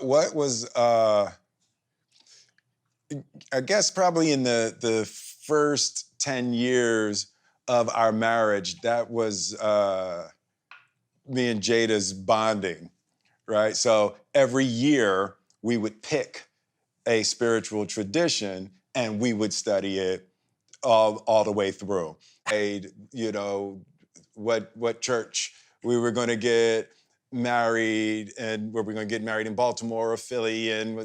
What was I guess probably in the first 10 years of our marriage, that was me and Jada's bonding, right? So every year we would pick a spiritual tradition and we would study it all the way through. You know, what church we were going to get married, and were we going to get married in Baltimore or Philly, and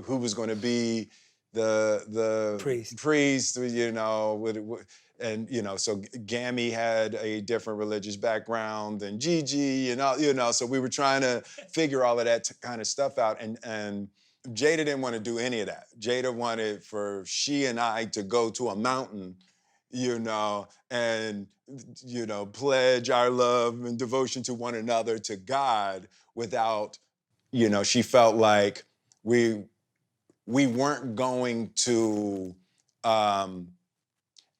who was going to be the priest, you know, and you know, so Gammy had a different religious background than Gigi, and all, you know, so we were trying to figure all of that kind of stuff out, and Jada didn't want to do any of that. Jada wanted for she and I to go to a mountain, you know, and, you know, pledge our love and devotion to one another, to God, without, you know, she felt like we weren't going to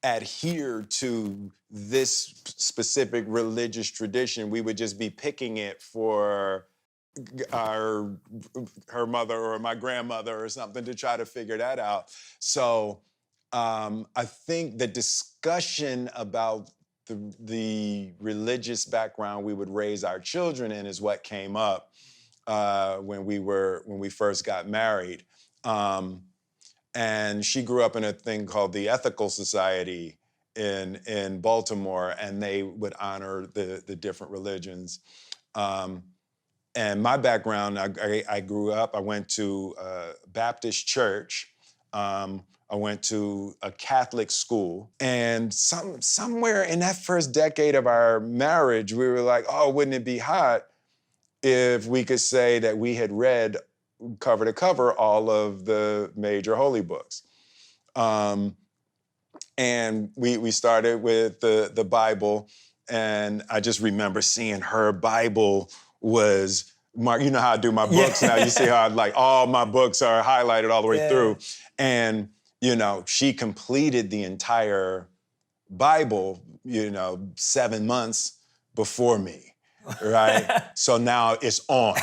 adhere to this specific religious tradition. We would just be picking it for her mother or my grandmother or something to try to figure that out. So I think the discussion about the religious background we would raise our children in is what came up when we first got married. And she grew up in a thing called the Ethical Society in Baltimore, and they would honor the different religions. And my background, I grew up, I went to Baptist church. I went to a Catholic school. And somewhere in that first decade of our marriage, we were like, oh, wouldn't it be hot if we could say that we had read cover to cover all of the major holy books? And we started with the Bible. And I just remember seeing her Bible was marked. You know how I do my books now. You see how like all my books are highlighted all the way through. And, you know, she completed the entire Bible, you know, 7 months before me, right? So now it's on,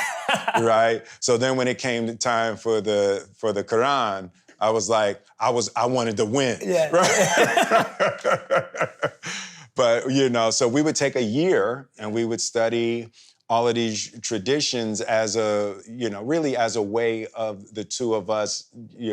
right? So then when it came to time for the Quran, I was like, I wanted to win, right? But, you know, so we would take a year and we would study all of these traditions as really as a way of the two of us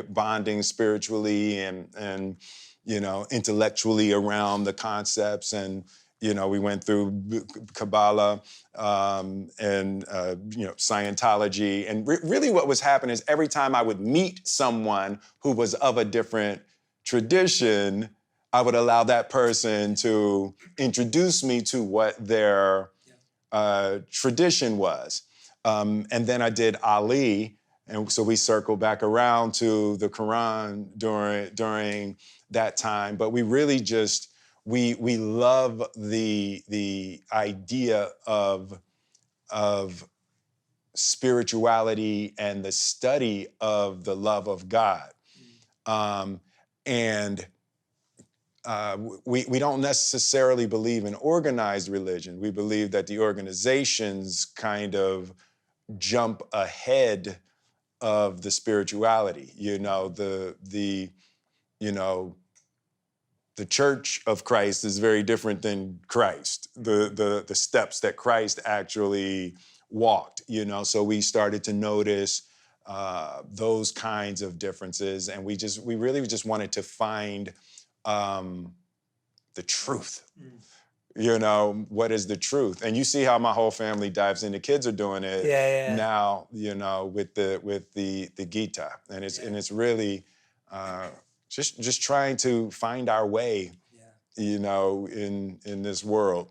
bonding spiritually and you know, intellectually around the concepts. And, you know, we went through Kabbalah and, you know, Scientology. And really what was happening is every time I would meet someone who was of a different tradition, I would allow that person to introduce me to what their tradition was. And then I did Ali, and so we circled back around to the Quran during that time. But we really just, we love the idea of spirituality and the study of the love of God. We don't necessarily believe in organized religion. We believe that the organizations kind of jump ahead of the spirituality. You know, the Church of Christ is very different than Christ. The steps that Christ actually walked. You know, so we started to notice those kinds of differences, and we really just wanted to find the truth. You know, what is the truth? And you see how my whole family dives in. The kids are doing it now, you know, with the Gita. And it's really just trying to find our way, you know, in this world.